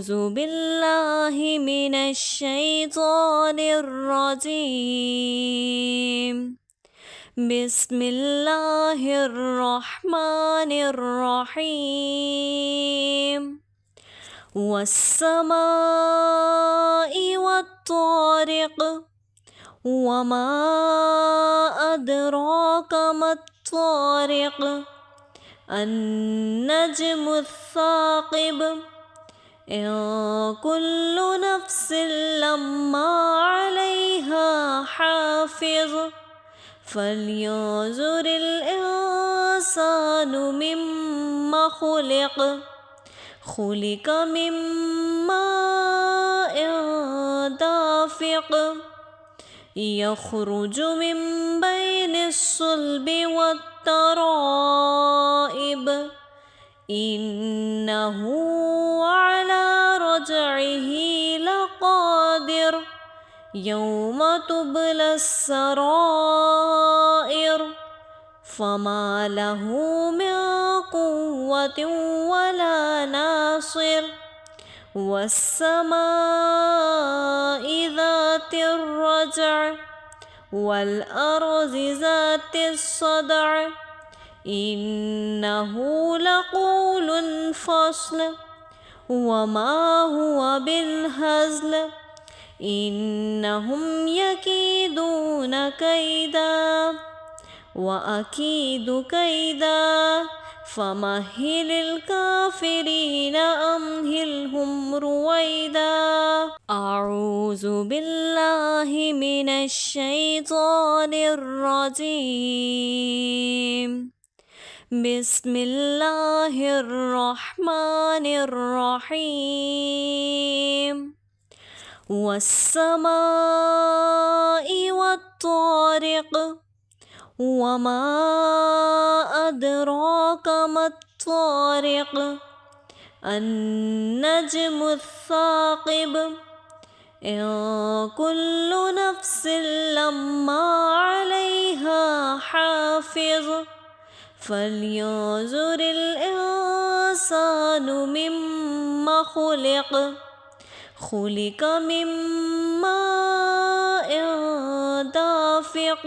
أعوذ بالله من الشيطان الرجيم. بسم الله الرحمن الرحيم. والسماء والطارق وما أدراك ما الطارق النجم الثاقب إن كل نفس لما عليها حافظ فلينظر الإنسان مما خلق من ماء دافق يخرج من بين الصلب والترائب إنه على رجعه لقادر يوم تبلى السرائر فما له من قوة ولا ناصر والسماء ذات الرجع والأرض ذات الصدع إنه لقول فصل وما هو بالهزل إنهم يكيدون كيدا وأكيد كيدا فمهل الكافرين أمهلهم رويدا. أعوذ بالله من الشيطان الرجيم. بسم الله الرحمن الرحيم. والسماء والطارق وما أدراك ما الطارق النجم الثاقب إن كل نفس لما عليها حافظ فلينظر الإنسان مما خلق من ماء دافق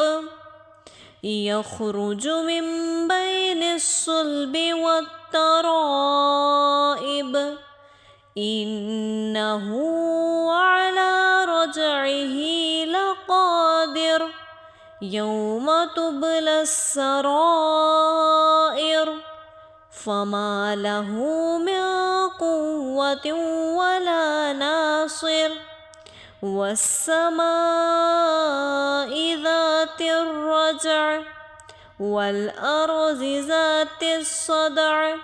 يخرج من بين الصلب والترائب إنه على رجعه لقادر يوم تبلى السرائر فما له من قوة ولا ناصر والسماء ذات الرجع والأرض ذات الصدع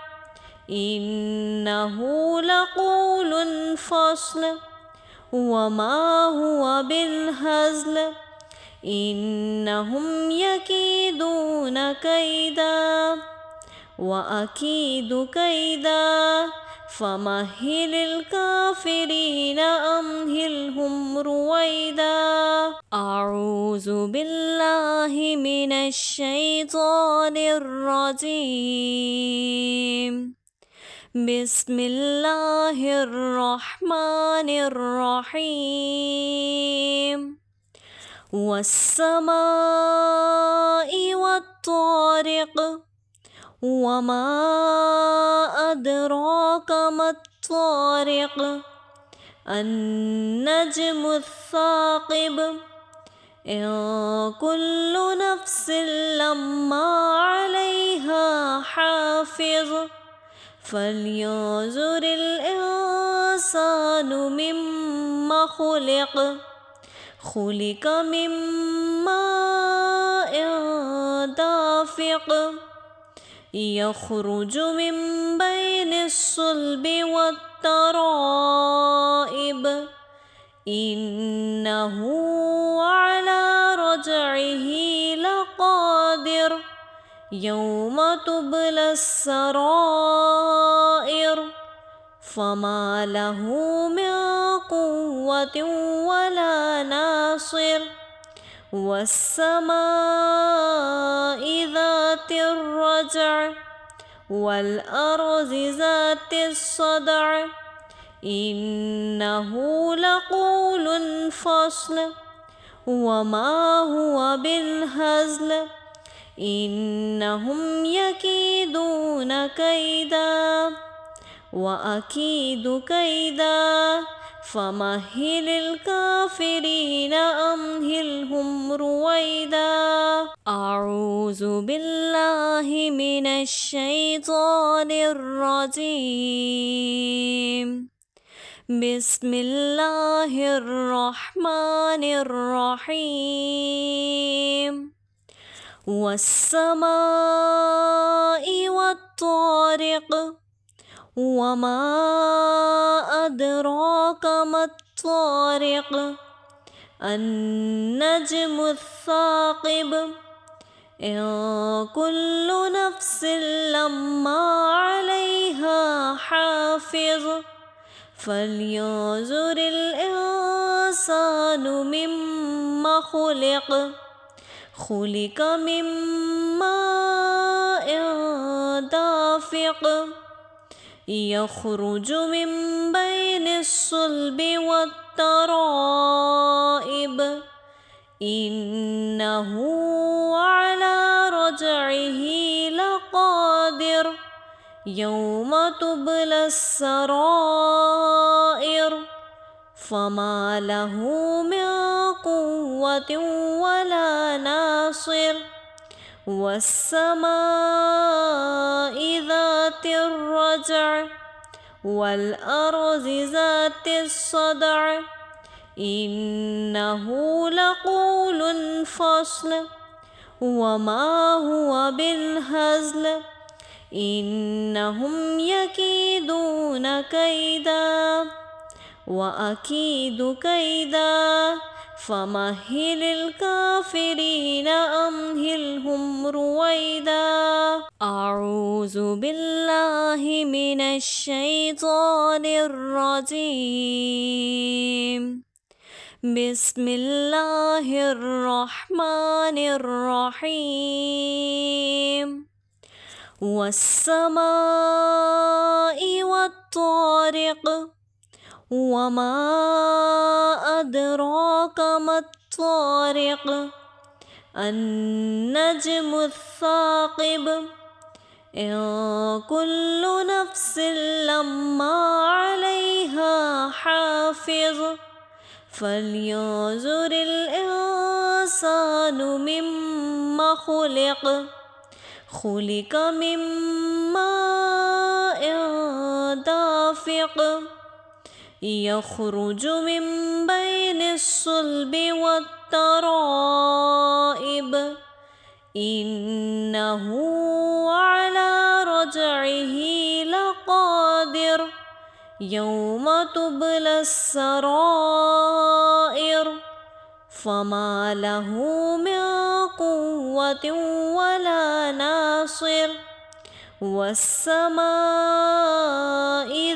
إنه لقول فصل وما هو بالهزل إنهم يكيدون كيدا وأكيد كيدا فمهل الكافرين أمهلهم رويدا. أعوذ بالله من الشيطان الرجيم. بسم الله الرحمن الرحيم. والسماء والطارق وما أدراك ما الطارق النجم الثاقب إن كل نفس لما عليها حافظ فلينظر الإنسان مما خلق من ماء دافق يخرج من بين الصلب والترائب إنه على رجعه لقادر يوم تبلى السرائر فما له من قوة ولا ناصر والسماء ذات الرجع والأرض ذات الصدع إنه لقول فصل وما هو بالهزل إنهم يكيدون كيدا وأكيد كيدا فمهل الكافرين أمهلهم رويدا. أعوذ بالله من الشيطان الرجيم. بسم الله الرحمن الرحيم. والسماء والطارق وما أدراك ما الطارق النجم الثاقب إن كل نفس لما عليها حافظ فلينظر الإنسان مما خلق خلق من ماء دافق يخرج من بين الصلب والترائب إنه على رجعه لقادر يوم تبلى السرائر فما له من قوة ولا ناصر. والسماء ذات الرجع والأرض ذات الصدع إنه لقول فصل وما هو بالهزل إنهم يكيدون كيدا وأكيد كيدا فمهل الكافرين أمهلهم رويدا. أعوذ بالله من الشيطان الرجيم. بسم الله الرحمن الرحيم. والسماء والطارق وما أدراك ما الطارق النجم الثاقب إن كل نفس لما عليها حافظ فلينظر الإنسان مما خلق خلق من ماء دافق يخرج من بين الصلب والترائب إنه على رجعه لقادر يوم تبلى السرائر فما له من قوة ولا ناصر. والسماء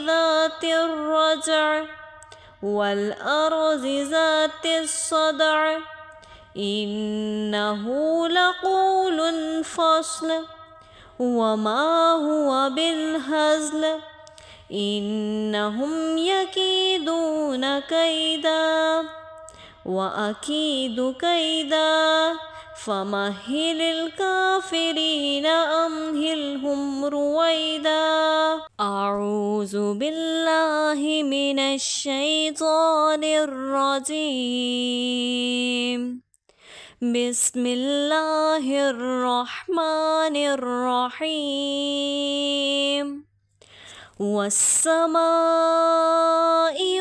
ذات الرجع والأرض ذات الصدع إنه لقول فصل وما هو بالهزل إنهم يكيدون كيدا وأكيد كيدا فمهل الكافرين أمهلهم رويدا. أعوذ بالله من الشيطان الرجيم. بسم الله الرحمن الرحيم. والسماء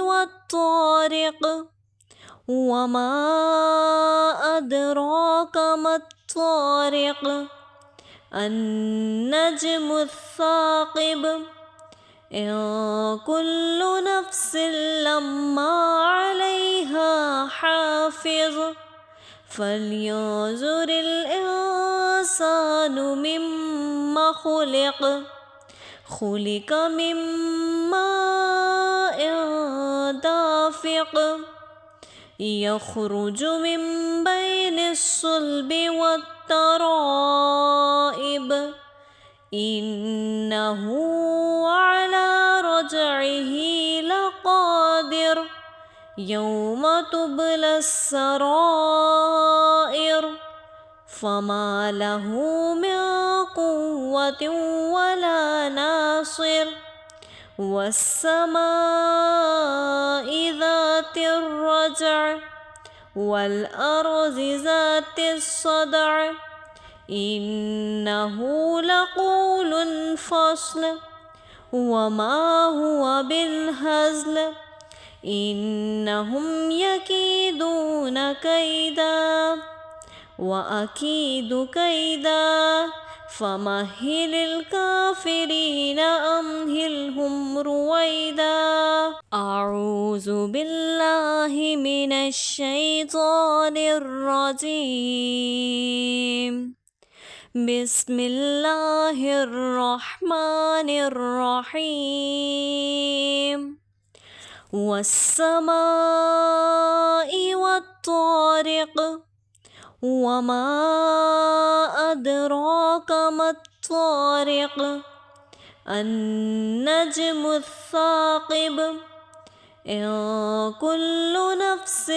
والطارق وما أدراك ما الطارق النجم الثاقب إن كل نفس لما عليها حافظ فلينظر الإنسان مما خلق خلق من ماء دافق يخرج من بين الصلب والترائب إنه على رجعه لقادر الخاسر يوم تبلى السرائر فما له من قوة ولا ناصر والسماء ذات الرجع والأرض ذات الصدع إنه لقول فصل وما هو بالهزل إنهم يكيدون كيدا وأكيد كيدا فمهل الكافرين أمهلهم رويدا. أعوذ بالله من الشيطان الرجيم. بسم الله الرحمن الرحيم. والسماء والطارق وما أدراك ما الطارق النجم الثاقب إن كل نفس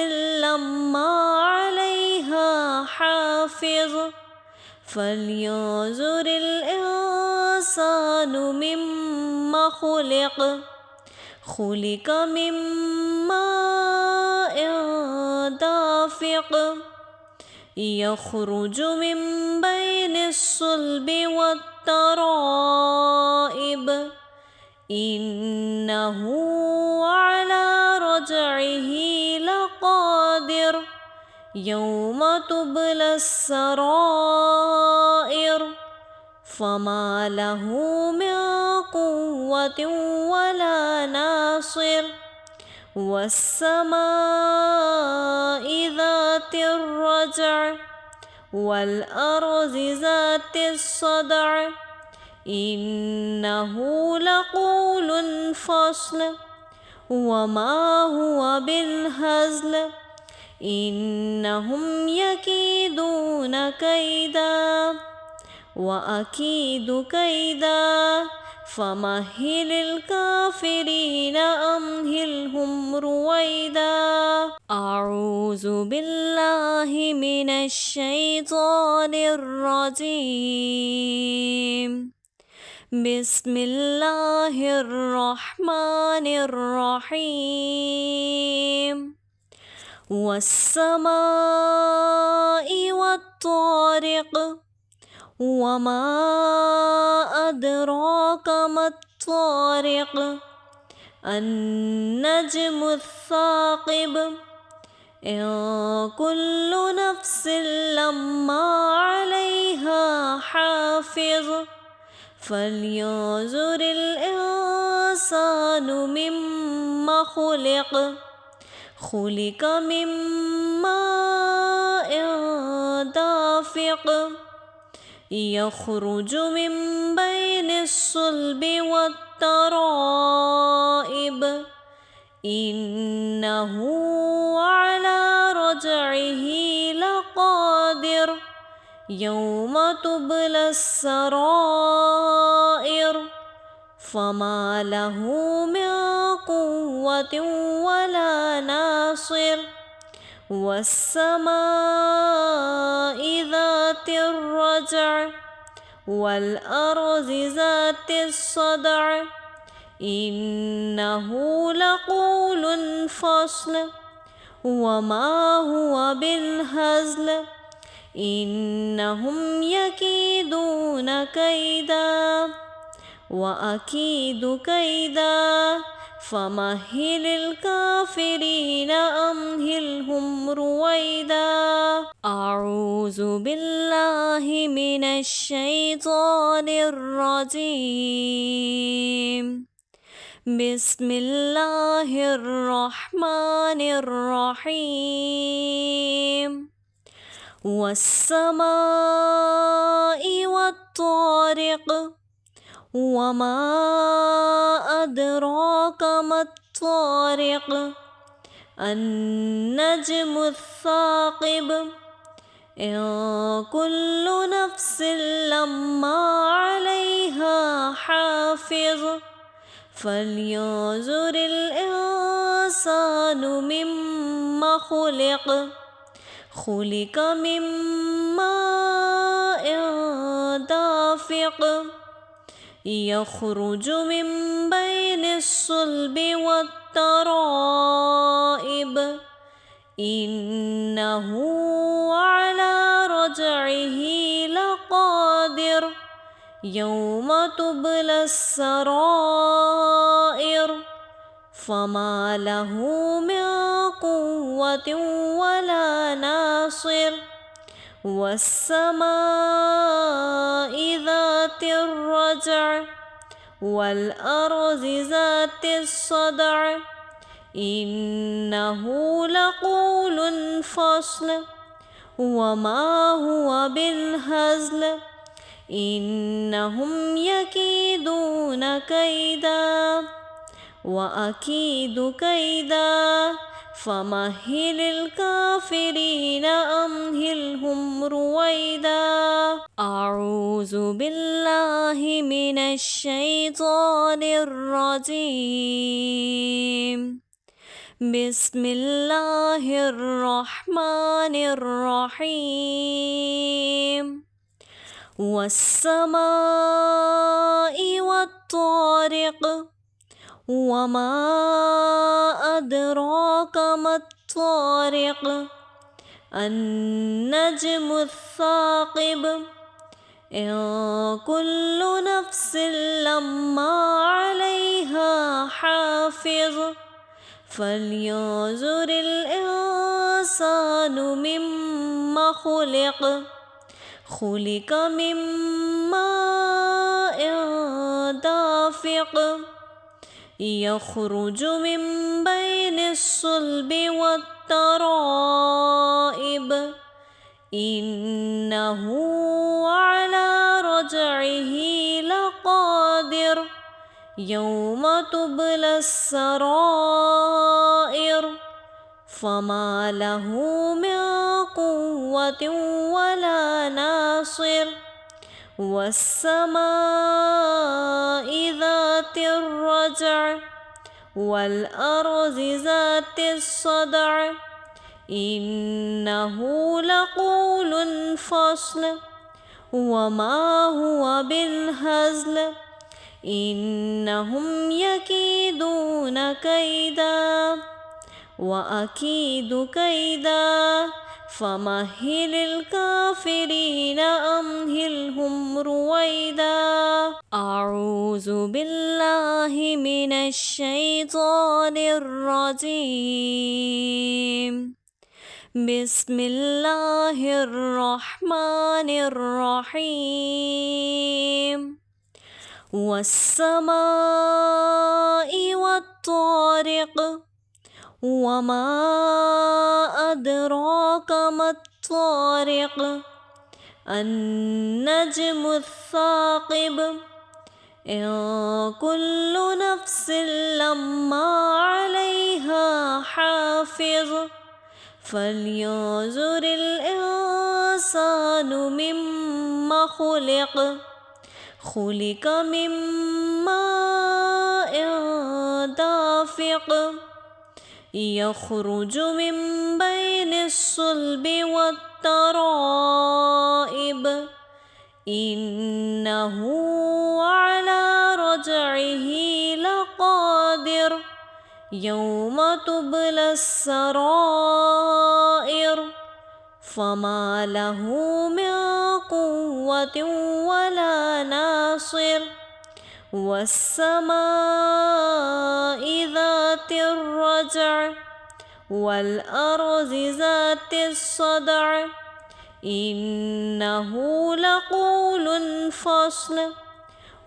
لما عليها حافظ فلينظر الإنسان مما خلق من ماء دافق يخرج من بين الصلب والترائب إنه على رجعه لقادر يوم تبلى السرائر فما له من قوة ولا ناصر والسماء ذات الرجع والأرض ذات الصدع إنه لقول فصل وما هو بالهزل إنهم يكيدون كيدا وأكيد كيدا فمهل الكافرين أمهلهم رويدا. أعوذ بالله من الشيطان الرجيم. بسم الله الرحمن الرحيم. والسماء والطارق وما أدراك ما الطارق النجم الثاقب إن كل نفس لما عليها حافظ فلينظر الإنسان مما خلق من ماء دافق يخرج من بين الصلب والترائب إنه على رجعه لقادر يوم تبلى السرائر فما له من قوة ولا ناصر والسماء ذات الرجع والأرض ذات الصدع إنه لقول فصل وما هو بالهزل إنهم يكيدون كيدا وأكيد كيدا فمهل الكافرين أمهلهم رويدا. أعوذ بالله من الشيطان الرجيم. بسم الله الرحمن الرحيم. والسماء والطارق وما أدراك ما الطارق النجم الثاقب إن كل نفس لما عليها حافظ فلينظر الإنسان الإنسان مما خلق من ماء دافق يخرج من بين الصلب والترائب إنه على رجعه لقادر يوم تبلى السرائر فما له من قوة ولا ناصر والسماء ذات الرجع والأرض ذات الصدع إنه لقول فصل وما هو بالهزل إنهم يكيدون كيدا وأكيد كيدا فمهل الكافرين أمهلهم رويدا أعوذ بالله من الشيطان الرجيم بسم الله الرحمن الرحيم والسماء والطارق وما أدراك ما الطارق النجم الثاقب إن كل نفس لما عليها حافظ فلينظر الإنسان مما خلق من ماء دافق يخرج من بين الصلب والترائب إنه على رجعه لقادر يوم تبلى السرائر فما له من قوة ولا ناصر والسماء ذات الرجع والأرض ذات الصدع إنه لقول فصل وما هو بالهزل إنهم يكيدون كيدا وأكيد كيدا فمهل الكافرين أمهلهم رويدا أعوذ بالله من الشيطان الرجيم بسم الله الرحمن الرحيم والسماء والطارق وما أدراك ما الطارق النجم الثاقب إن كل نفس لما عليها حافظ فلينظر الإنسان مما خلق من ماء دافق يخرج من بين الصلب والترائب إنه على رجعه لقادر يوم تبلى السرائر فما له من قوة ولا ناصر والسماء ذات الرجع والأرض ذات الصدع إنه لقول فصل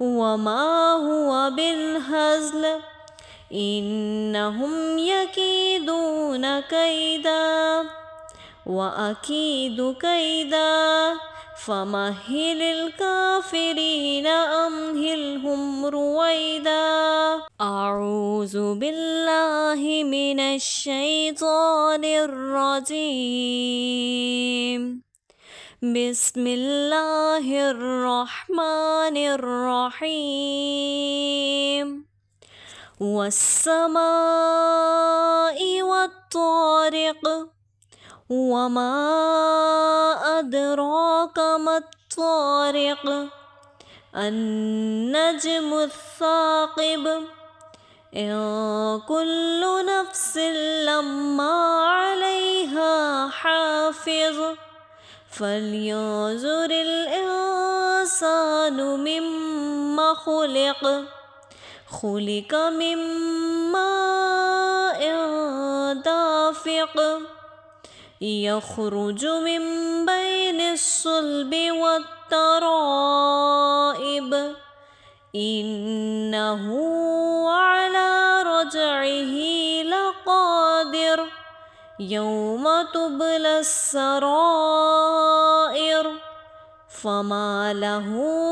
وما هو بالهزل إنهم يكيدون كيدا وأكيد كيدا فمهل الكافرين أمهلهم رويدا أعوذ بالله من الشيطان الرجيم بسم الله الرحمن الرحيم والسماء والطارق وما أدراك ما الطارق النجم الثاقب إن كل نفس لما عليها حافظ فلينظر الإنسان مما خلق من ماء دافق يخرج من بين الصلب والترائب إنه على رجعه لقادر يوم تبلى السرائر فما له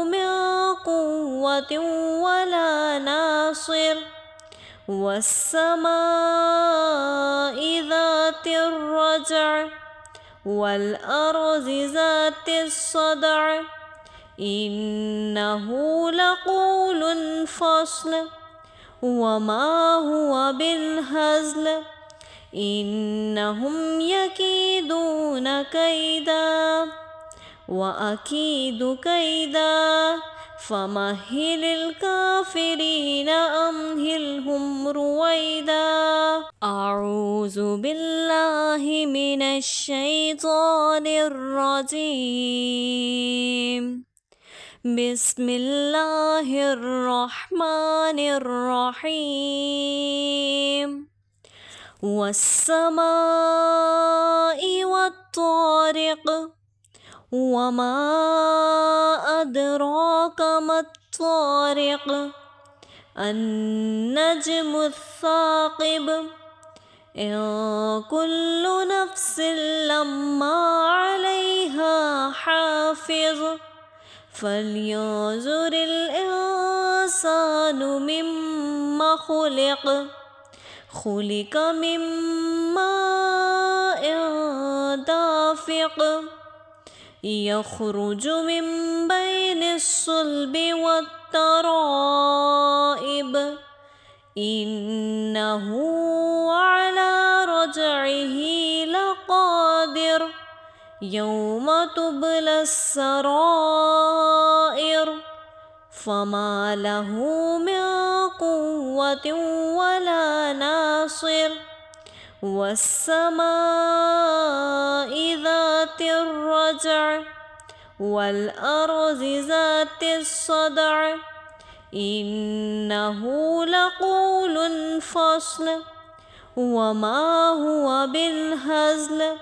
من قوة ولا ناصر والسماء ذات الرجع والأرض ذات الصدع إنه لقول فصل وما هو بالهزل إنهم يكيدون كيدا وأكيد كيدا فمهل الكافرين أمهلهم رويدا أعوذ بالله من الشيطان الرجيم بسم الله الرحمن الرحيم والسماء والطارق وما أدراك ما الطارق النجم الثاقب إن كل نفس لما عليها حافظ فلينظر الإنسان مما خلق من ماء دافق يخرج من بين الصلب والترائب إنه على رجعه لقادر يوم تبلى السرائر فما له من قوة ولا ناصر والسماء ذات الرجع والأرض ذات الصدع إنه لقول فصل وما هو بالهزل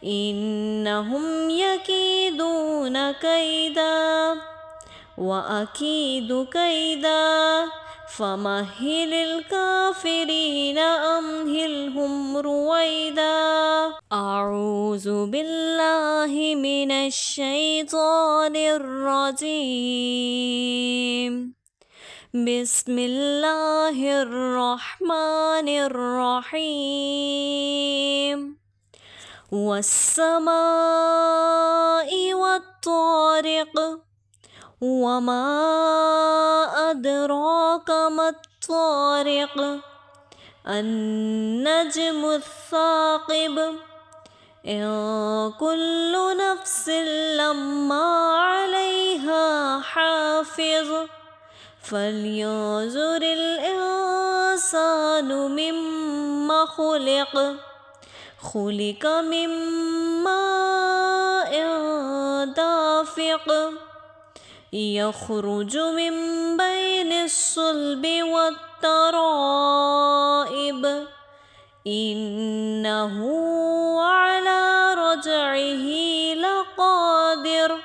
إنهم يكيدون كيدا وأكيد كيدا فمهل الكافرين أمهلهم رويدا أعوذ بالله من الشيطان الرجيم بسم الله الرحمن الرحيم والسماء والطارق وما أدراك ما الطارق النجم الثاقب إن كل نفس لما عليها حافظ فلينظر الإنسان مما خلق من ماء دافق يخرج من بين الصلب والترائب إنه على رجعه لقادر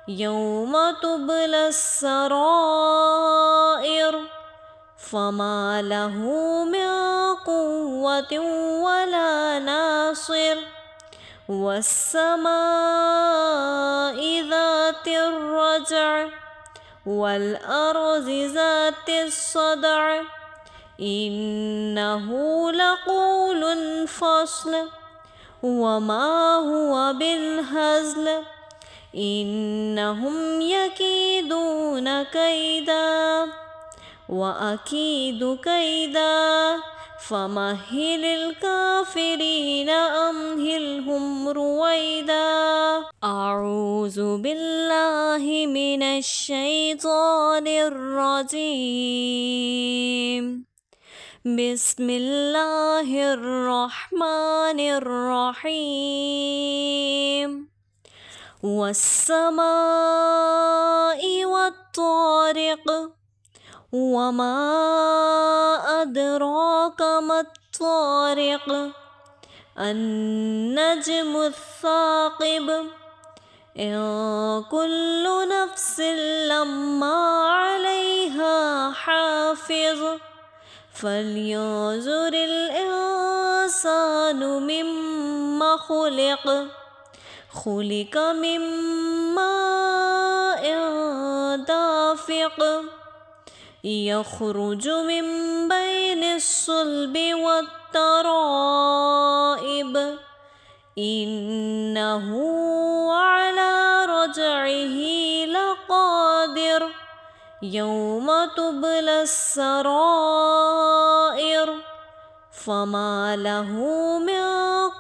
يوم تبلى السرائر فما له من قوة ولا ناصر والسماء ذات الرجع والأرض ذات الصدع إنه لقول فصل وما هو بالهزل إنهم يكيدون كيدا وأكيد كيدا فمهل الكافرين أمهلهم رويدا أعوذ بالله من الشيطان الرجيم بسم الله الرحمن الرحيم والسماء والطارق وما أدراك ما الطارق النجم الثاقب إن كل نفس لما عليها حافظ فلينظر الإنسان مما خلق من ماء دافق يخرج من بين الصلب والترائب إنه على رجعه لقادر يوم تبلى السرائر فما له من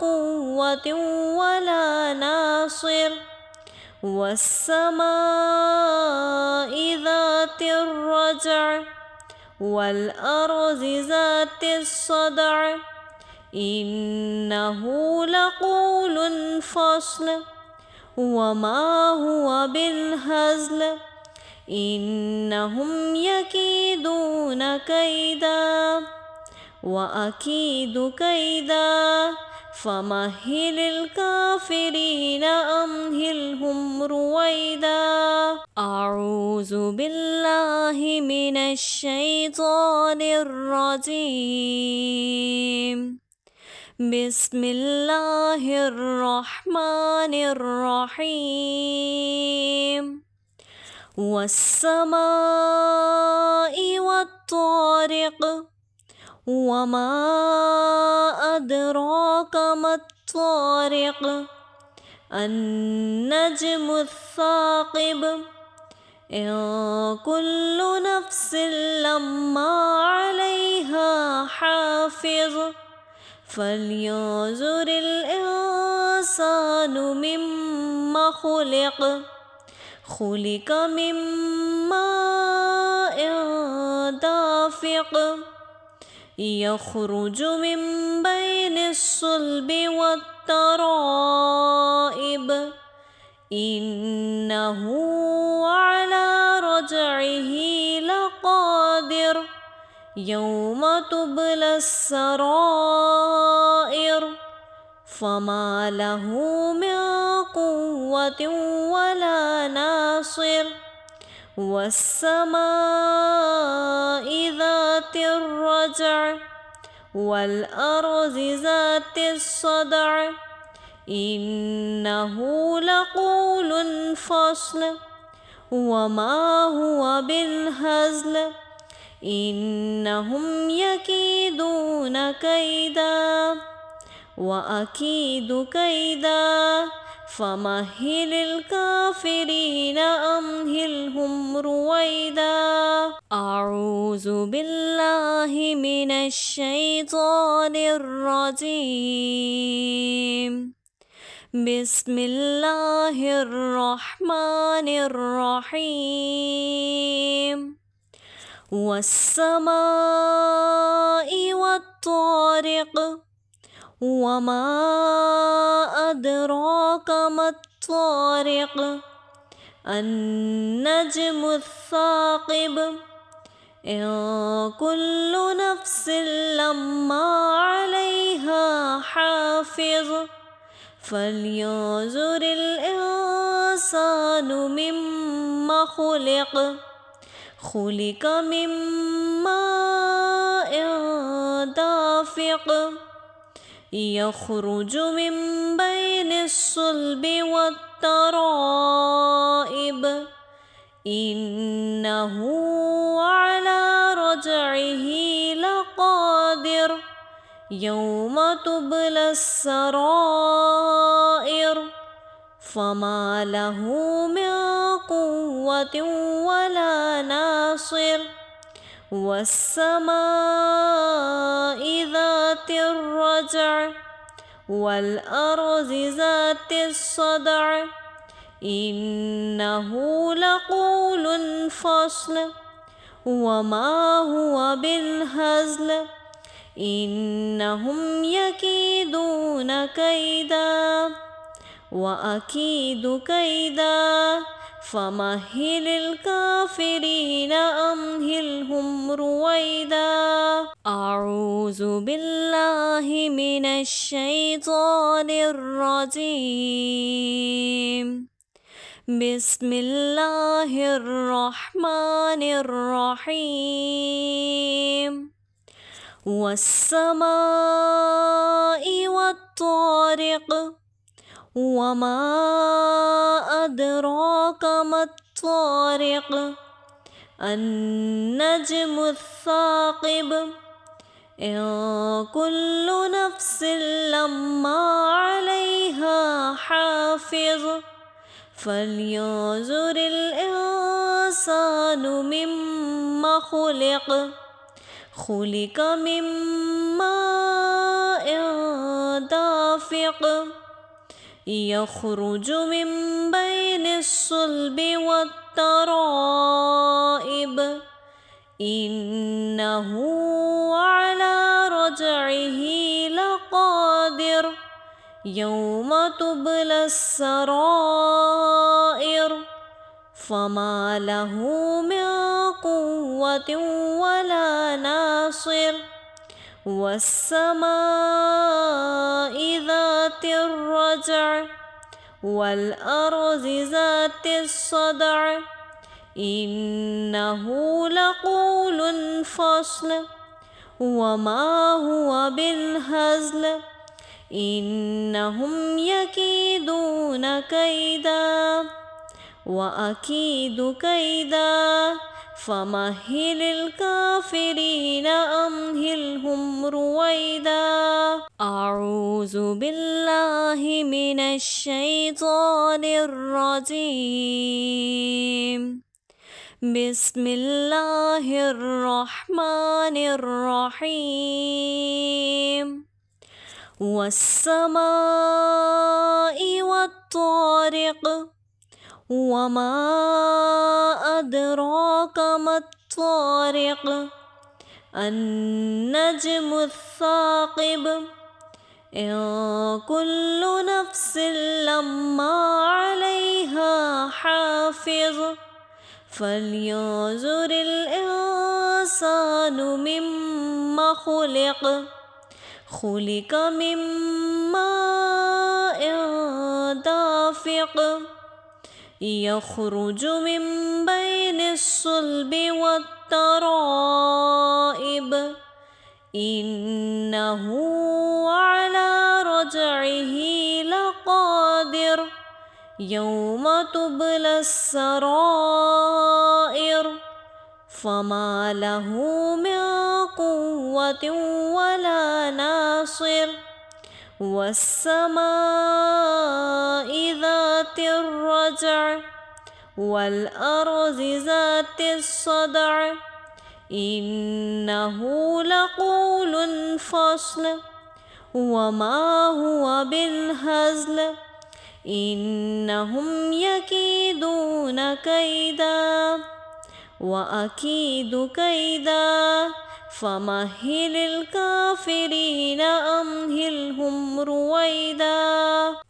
قوة ولا ناصر والسماء ذات الرجع والأرض ذات الصدع إنه لقول فصل وما هو بالهزل إنهم يكيدون كيدا وأكيد كيدا فمهل الكافرين أمهلهم رويدا أعوذ بالله من الشيطان الرجيم بسم الله الرحمن الرحيم والسماء والطارق وما أدراك ما الطارق النجم الثاقب إن كل نفس لما عليها حافظ فلينظر الإنسان مما خلق من ماء دافق يخرج من بين الصلب والترائب إنه على رجعه لقادر يوم تبلى السرائر فما له من قوة ولا ناصر والسماء ذات الرجع والأرض ذات الصدع إنه لقول فصل وما هو بالهزل إنهم يكيدون كيدا وأكيد كيدا فمهل الكافرين أمهلهم رويدا أعوذ بالله من الشيطان الرجيم بسم الله الرحمن الرحيم والسماء والطارق وما أدراك ما الطارق النجم الثاقب إن كل نفس لما عليها حافظ فلينظر الإنسان مما خلق من ماء دافق يخرج من بين الصلب والترائب إنه على رجعه لقادر يوم تبلى السرائر فما له من قوة ولا ناصر والسماء ذات الرجع والأرض ذات الصدع إنه لقول فصل وما هو بالهزل إنهم يكيدون كيدا وأكيد كيدا فمهل الكافرين أمهلهم رويدا. أعوذ بالله من الشيطان الرجيم. بسم الله الرحمن الرحيم. والسماء والطارق وما أدراك ما الطارق النجم الثاقب إن كل نفس لما عليها حافظ فلينظر الإنسان مما خلق خلق من ماء دافق يخرج من بين الصلب والترائب إنه على رجعه لقادر يوم تبلى السرائر فما له من قوة ولا ناصر. والسماء ذات الرجع والأرض ذات الصدع إنه لقول فصل وما هو بالهزل إنهم يكيدون كيدا وأكيد كيدا فمهل الكافرين أمهلهم رويدا. أعوذ بالله من الشيطان الرجيم. بسم الله الرحمن الرحيم. والسماء والطارق وما أدراك ما الطارق النجم الثاقب إن كل نفس لما عليها حافظ فلينظر الإنسان مما خلق خلق من ماء دافق يخرج من بين الصلب والترائب إنه على رجعه لقادر يوم تبلى السرائر فما له من قوة ولا ناصر. والسماء ذات الرجع والأرض ذات الصدع إنه لقول فصل وما هو بالهزل إنهم يكيدون كيدا وأكيد كيدا فمهل الكافرين أمهلهم رويدا.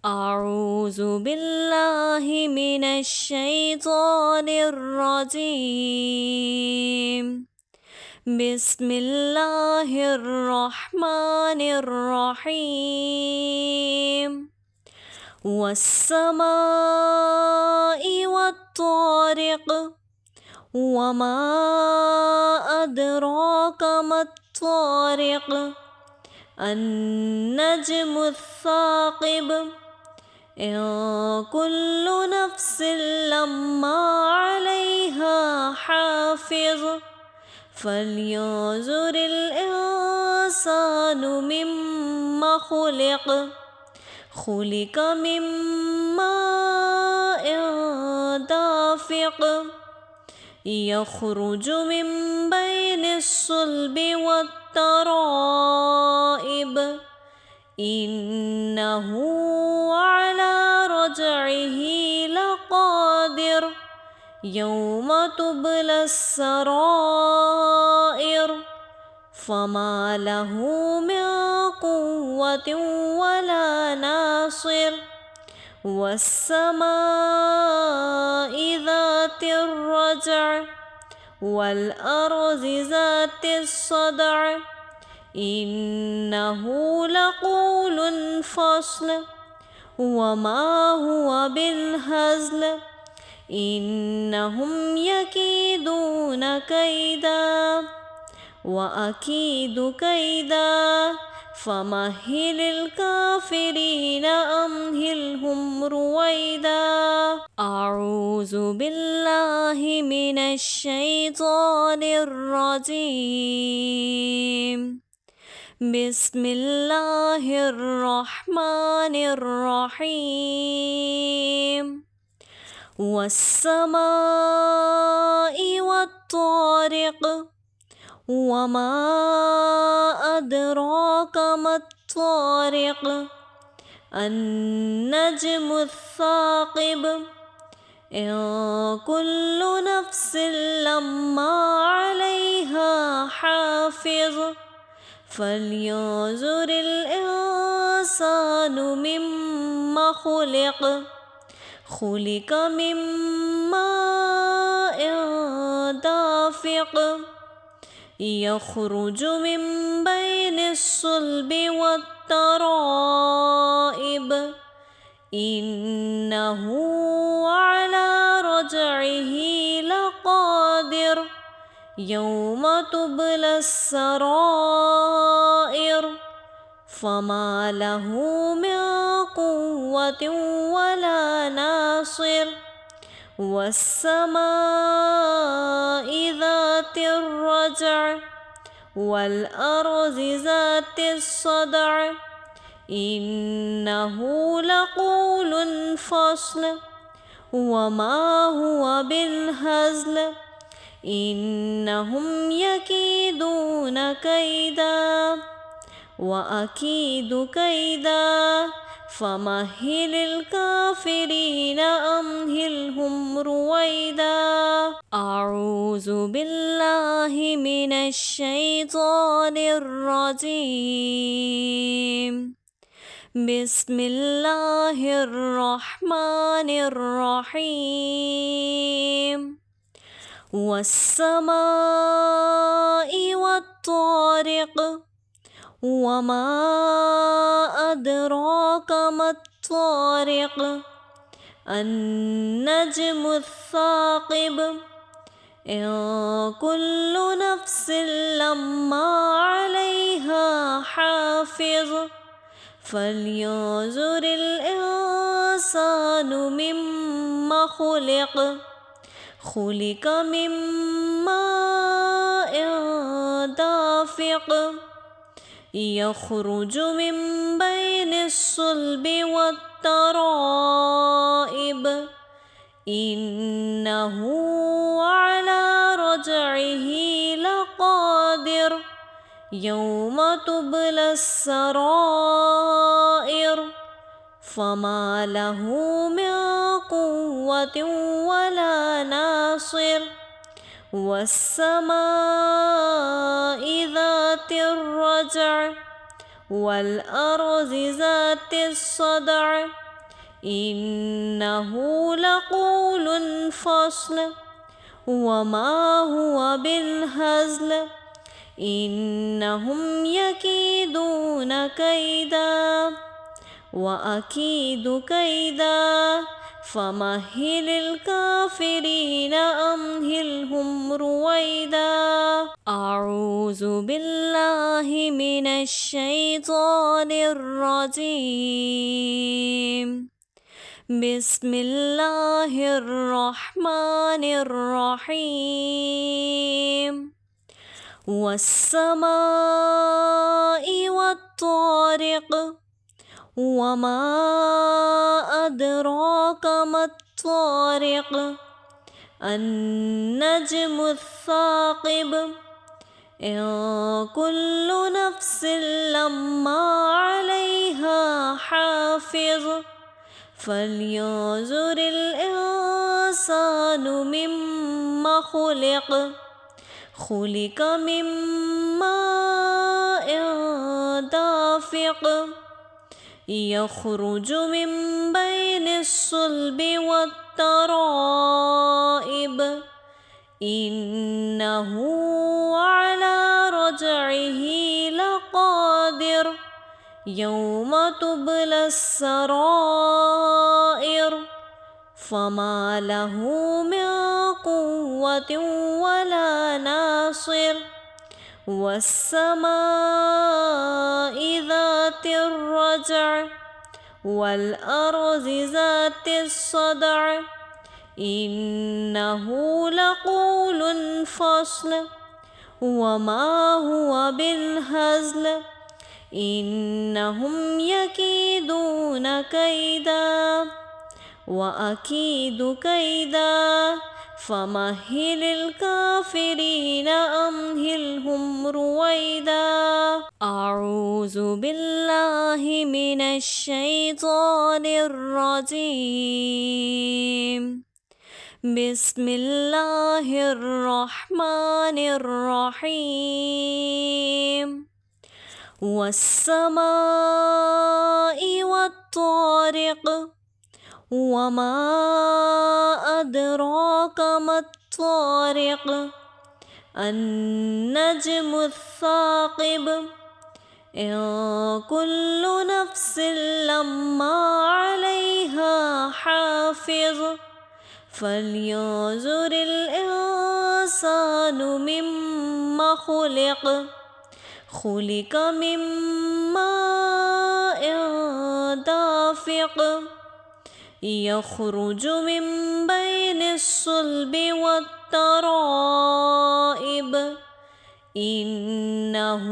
أعوذ بالله من الشيطان الرجيم. بسم الله الرحمن الرحيم. والسماء والطارق وما أدراك ما الطارق النجم الثاقب إن كل نفس لما عليها حافظ فلينظر الإنسان مما خلق خلق من ماء دافق يخرج من بين الصلب والترائب إنه على رجعه لقادر يوم تبلى السرائر فما له من قوة ولا ناصر والسماء ذات الرجع والأرض ذات الصدع إنه لقول فصل وما هو بالهزل إنهم يكيدون كيدا وأكيد كيدا فمهل الكافرين أمهلهم رويدا. أعوذ بالله من الشيطان الرجيم. بسم الله الرحمن الرحيم. والسماء والطارق وما أدراك ما الطارق النجم الثاقب إن كل نفس لما عليها حافظ فلينظر الإنسان مما خلق خلق من ماء دافق يخرج من بين الصلب والترائب إنه على رجعه لقادر يوم تبلى السرائر فما له من قوة ولا ناصر والسماء ذات الرجع والأرض ذات الصدع إنه لقول فصل وما هو بالهزل إنهم يكيدون كيدا وأكيد كيدا فمهل الكافرين أمهلهم رويدا. أعوذ بالله من الشيطان الرجيم. بسم الله الرحمن الرحيم. والسماء والطارق وما أدراك ما الطارق النجم الثاقب إن كل نفس لما عليها حافظ فلينظر الإنسان مما خلق خلق من ماء دافق يخرج من بين الصلب والترائب إنه على رجعه لقادر يوم تبلى السرائر فما له من قوة ولا ناصر والسماء ذات الرجع والأرض ذات الصدع إنه لقول فصل وما هو بالهزل إنهم يكيدون كيدا وأكيد كيدا فمهل الكافرين أمهلهم رويدا. أعوذ بالله من الشيطان الرجيم. بسم الله الرحمن الرحيم. والسماء والطارق وما أدراك ما الطارق النجم الثاقب إن كل نفس لما عليها حافظ فلينظر الإنسان مما خلق خلق من ماء دافق يخرج من بين الصلب والترائب إنه على رجعه لقادر يوم تبلى السرائر فما له من قوة ولا ناصر والسماء ذات الرجع والأرض ذات الصدع إنه لقول فصل وما هو بالهزل إنهم يكيدون كيدا وأكيد كيدا فمهل الكافرين أمهلهم رويدا. أعوذ بالله من الشيطان الرجيم. بسم الله الرحمن الرحيم. والسماء والطارق وما أدراك ما الطارق النجم الثاقب إن كل نفس لما عليها حافظ فلينظر الإنسان مما خلق خلق من ماء دافق يخرج من بين الصلب والترائب إنه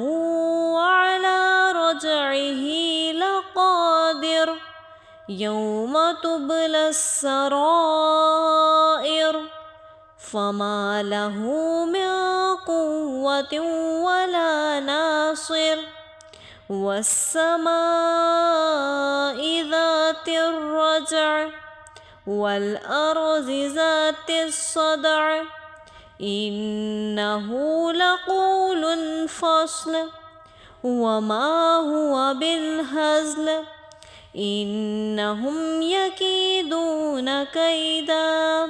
على رجعه لقادر يوم تبلى السرائر فما له من قوة ولا ناصر والسماء ذات الرجع والأرض ذات الصدع إنه لقول فصل وما هو بالهزل إنهم يكيدون كيدا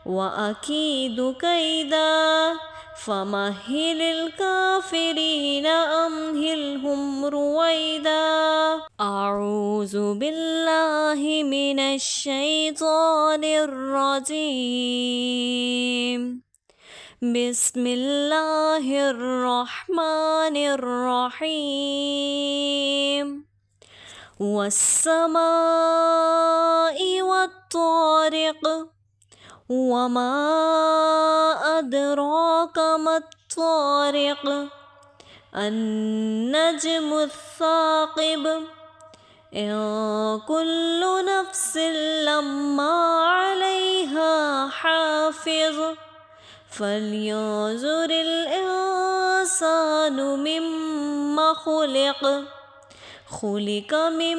وأكيد كيدا فمهل الكافرين أمهلهم رويدا. أعوذ بالله من الشيطان الرجيم. بسم الله الرحمن الرحيم. والسماء والطارق وما أدراك ما الطارق النجم الثاقب إن كل نفس لما عليها حافظ فلينظر الإنسان مما خلق خلق من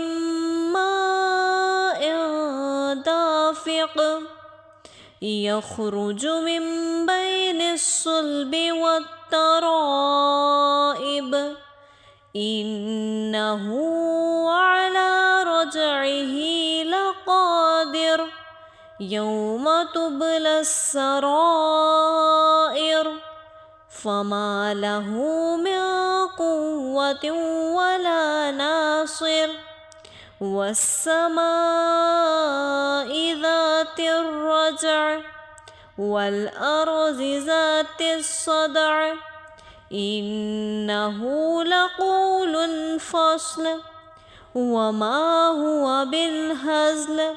ماء دافق يخرج من بين الصلب والترائب إنه على رجعه لقادر يوم تبلى السرائر فما له من قوة ولا ناصر والسماء ذات الرجع والأرض ذات الصدع إنه لقول فصل وما هو بالهزل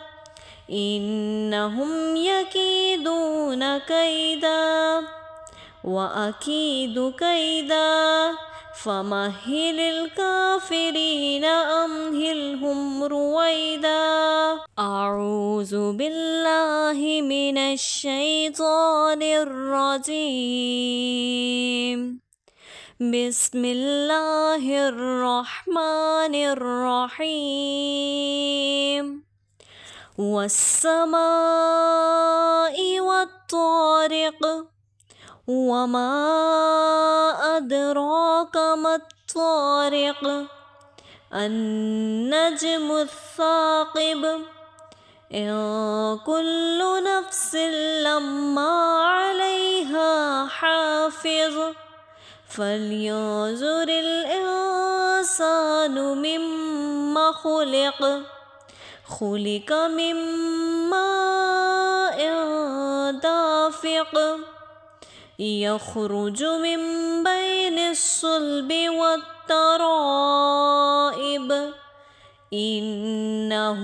إنهم يكيدون كيدا وأكيد كيدا فمهل الكافرين أمهلهم رويدا. أعوذ بالله من الشيطان الرجيم. بسم الله الرحمن الرحيم. والسماء والطارق وما أدراك ما الطارق النجم الثاقب إن كل نفس لما عليها حافظ فلينظر الإنسان مما خلق من ماء دافق يخرج من بين الصلب والترائب إنه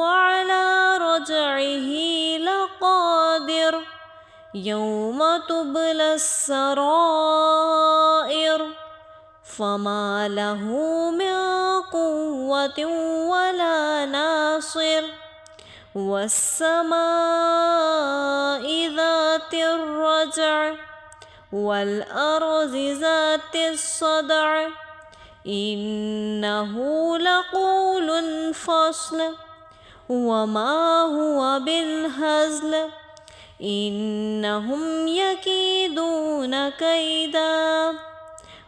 على رجعه لقادر يوم تبلى السرائر فما له من قوة ولا ناصر والسماء ذات الرجع والأرض ذات الصدع إنه لقول فصل وما هو بالهزل إنهم يكيدون كيدا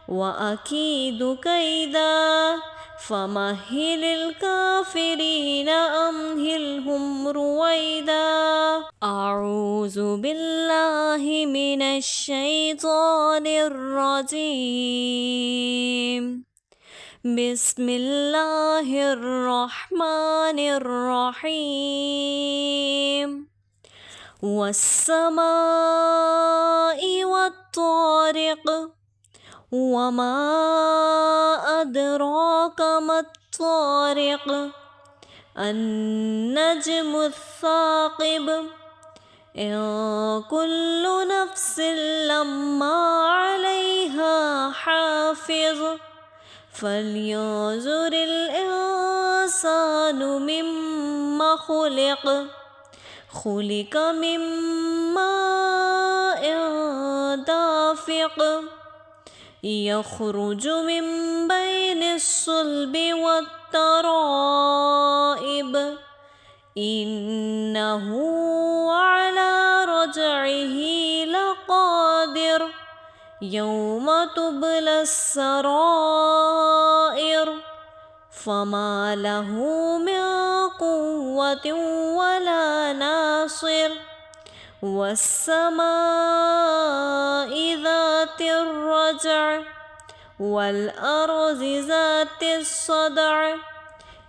وأكيد كيدا فمهل الكافرين أمهلهم رويدا. أعوذ بالله من الشيطان الرجيم. بسم الله الرحمن الرحيم. والسماء والطارق وما أدراك ما الطارق النجم الثاقب إن كل نفس لما عليها حافظ فلينظر الإنسان مما خلق من ماء دافق يخرج من بين الصلب والترائب إنه على رجعه لقادر يوم تبلى السرائر فما له من قوة ولا ناصر والسماء ذات الرجع والأرض ذات الصدع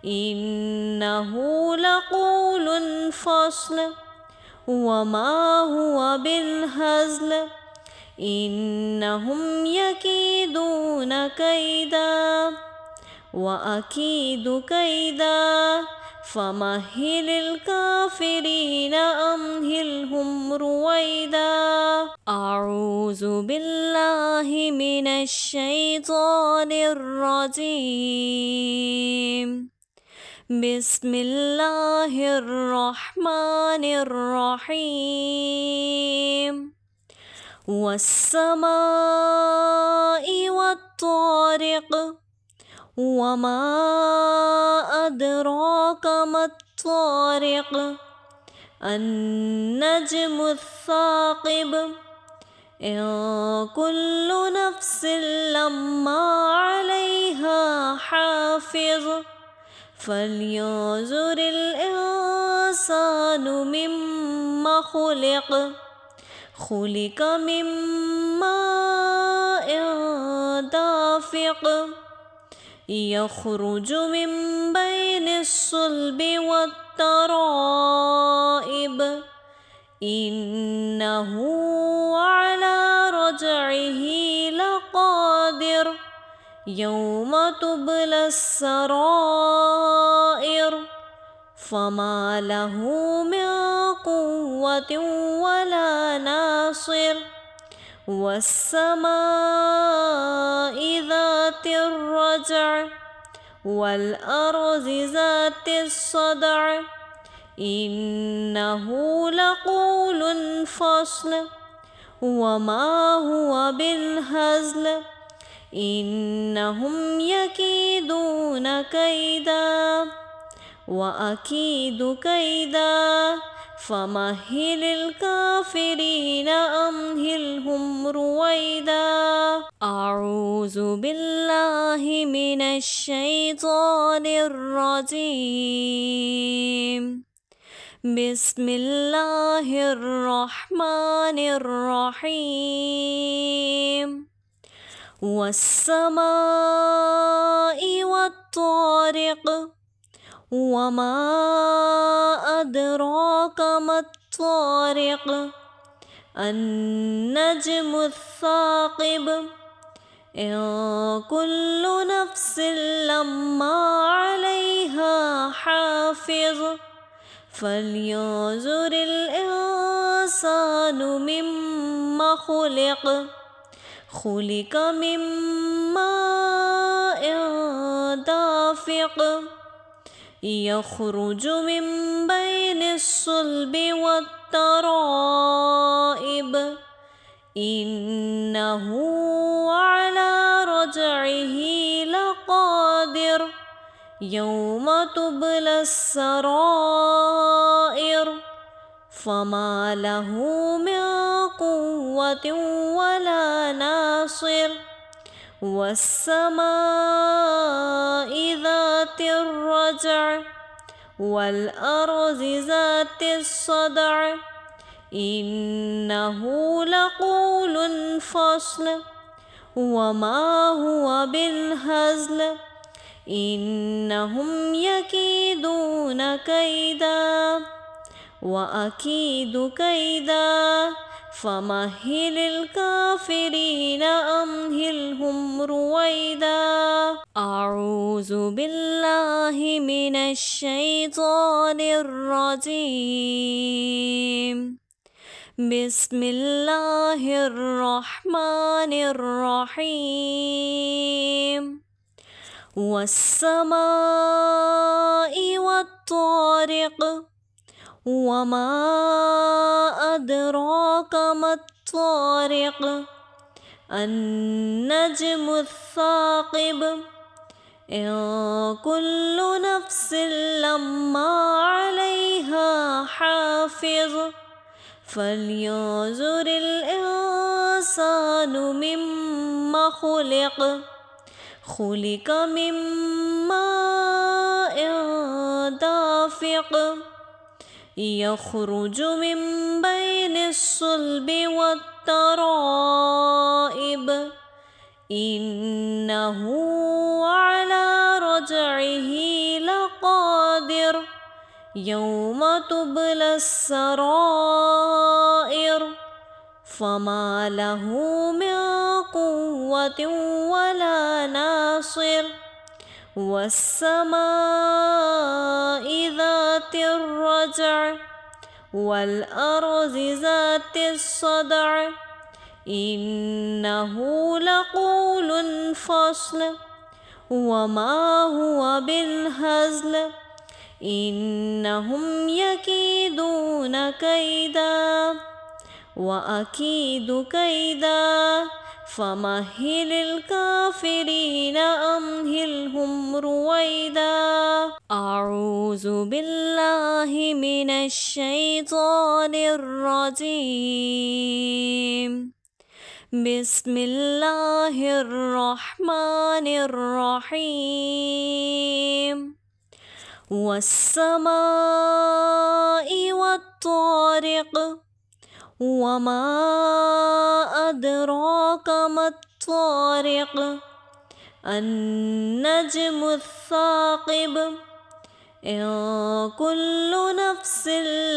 إنه لقول فصل وما هو بالهزل إنهم يكيدون كيدا وأكيد كيدا فمهل الكافرين أمهلهم رويدا. أعوذ بالله من الشيطان الرجيم. بسم الله الرحمن الرحيم. والسماء والطارق وما أدراك ما الطارق النجم الثاقب إن كل نفس لما عليها حافظ فلينظر الإنسان مما خلق من ماء دافق يخرج من بين الصلب والترائب إنه على رجعه لقادر يوم تبلى السرائر فما له من قوة ولا ناصر والسماء ذات الرجع والأرض ذات الصدع إنه لقول فصل وما هو بالهزل إنهم يكيدون كيدا وأكيد كيدا فمهل الكافرين أمهلهم رويدا. أعوذ بالله من الشيطان الرجيم. بسم الله الرحمن الرحيم. والسماء والطارق وما أدراك ما الطارق النجم الثاقب إن كل نفس لما عليها حافظ فلينظر الإنسان مما خلق خلق من ماء دافق يخرج من بين الصلب والترائب إنه على رجعه لقادر يوم تبلى السرائر فما له من قوة ولا ناصر. والسماء ذات الرجع والأرض ذات الصدع إنه لقول فصل وما هو بالهزل إنهم يكيدون كيدا وأكيد كيدا فمهل الكافرين أمهلهم رويدا. أعوذ بالله من الشيطان الرجيم. بسم الله الرحمن الرحيم. والسماء والطارق وما أدراك ما الطارق النجم الثاقب إن كل نفس لما عليها حافظ فلينظر الإنسان مما خلق خلق من ماء دافق يخرج من بين الصلب والترائب إنه على رجعه لقادر يوم تبلى السرائر فما له من قوة ولا ناصر. والسماء ذات الرجع والأرض ذات الصدع إنه لقول فصل وما هو بالهزل إنهم يكيدون كيدا وأكيد كيدا فمهل الكافرين أمهلهم رويدا. أعوذ بالله من الشيطان الرجيم. بسم الله الرحمن الرحيم. والسماء والطارق وما أدراك ما الطارق النجم الثاقب إن كل نفس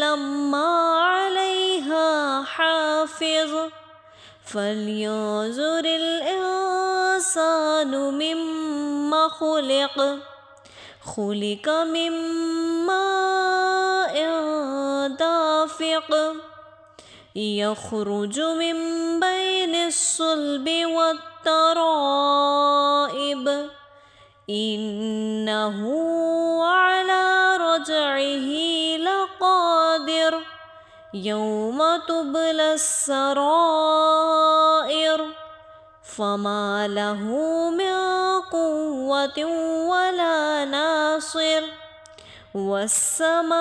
لما عليها حافظ فلينظر الإنسان مما خلق خلق من ماء دافق يخرج من بين الصلب والترائب إنه على رجعه لقادر يوم تبلى السرائر فما له من قوة ولا ناصر والسماء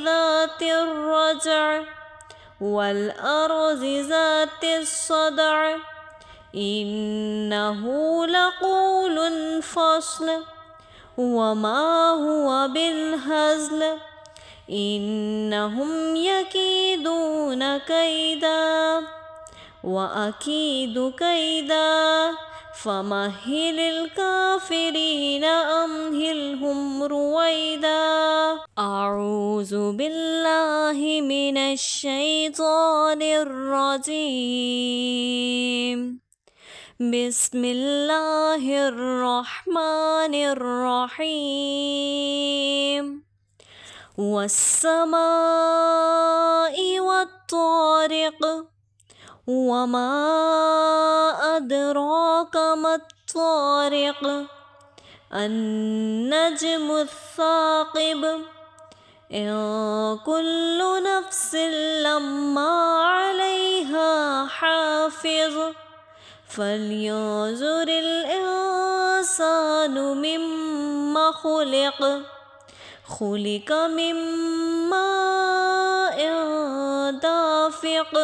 ذات الرجع والأرض ذات الصدع إنه لقول فصل وما هو بالهزل إنهم يكيدون كيدا وأكيد كيدا فمهل الكافرين أمهلهم رويدا. أعوذ بالله من الشيطان الرجيم. بسم الله الرحمن الرحيم. والسماء والطارق وما أدراك ما الطارق النجم الثاقب إن كل نفس لما عليها حافظ فلينظر الإنسان مما خلق خلق من ماء دافق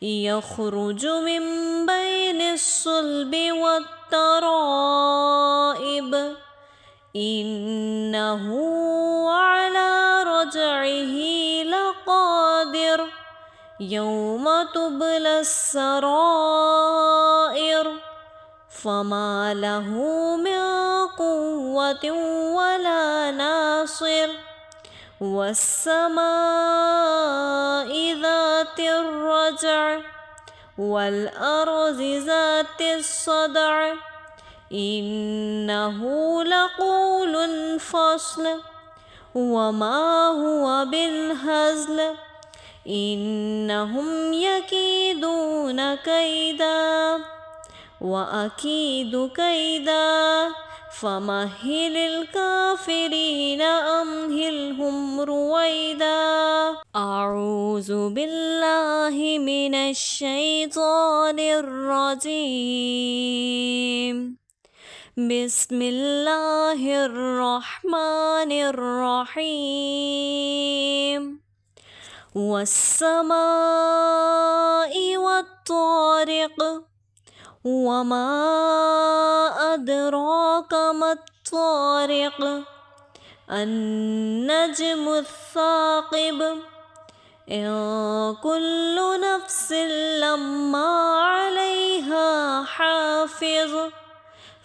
يخرج من بين الصلب والترائب إنه على رجعه لقادر يوم تبلى السرائر فما له من قوة ولا ناصر والسماء ذات الرجع والأرض ذات الصدع إنه لقول فصل وما هو بالهزل إنهم يكيدون كيدا وأكيد كيدا فمهل الكافرين أمهلهم رويدا. أعوذ بالله من الشيطان الرجيم. بسم الله الرحمن الرحيم. والسماء والطارق وما أدراك ما الطارق النجم الثاقب إن كل نفس لما عليها حافظ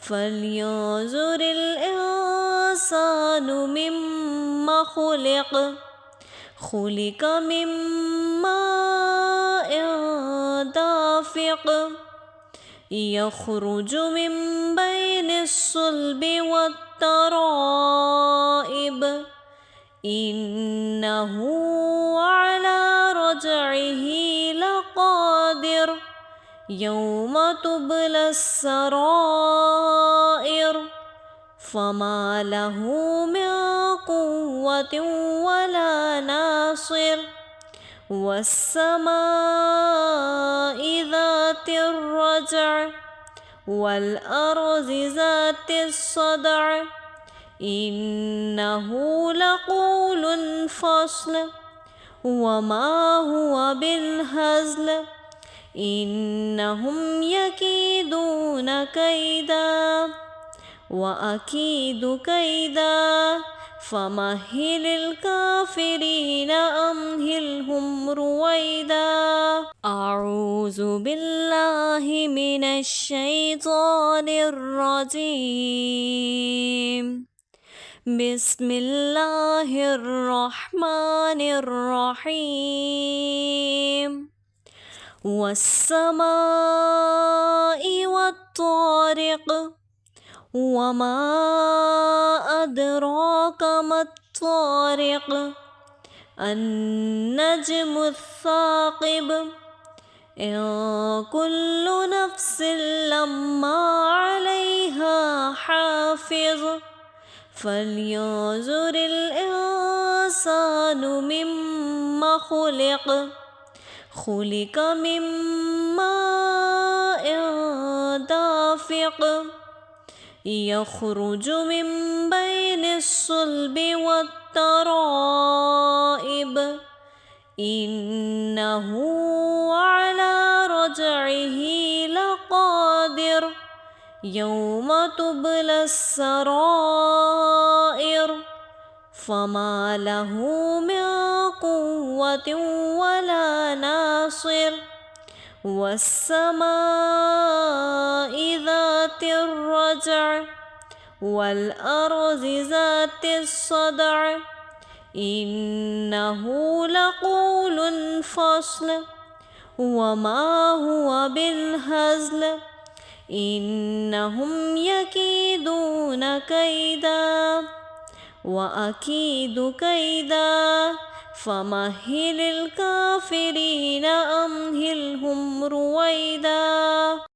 فلينظر الإنسان مما خلق خلق من ماء دافق يخرج من بين الصلب والترائب إنه على رجعه لقادر يوم تبلى السرائر فما له من قوة ولا ناصر والسماء ذات الرجع والأرض ذات الصدع إنه لقول فصل وما هو بالهزل إنهم يكيدون كيدا وأكيد كيدا فمهل الكافرين أمهلهم رويدا. أعوذ بالله من الشيطان الرجيم. بسم الله الرحمن الرحيم. والسماء والطارق وما أدراك ما الطارق النجم الثاقب إن كل نفس لما عليها حافظ فلينظر الإنسان مما خلق خلق من ماء دافق يخرج من بين الصلب والترائب إنه على رجعه لقادر يوم تبلى السرائر فما له من قوة ولا ناصر والسماء ذات الرجع والأرض ذات الصدع إنه لقول فصل وما هو بالهزل إنهم يكيدون كيدا وأكيد كيدا فمهل الكافرين أمهلهم رويدا.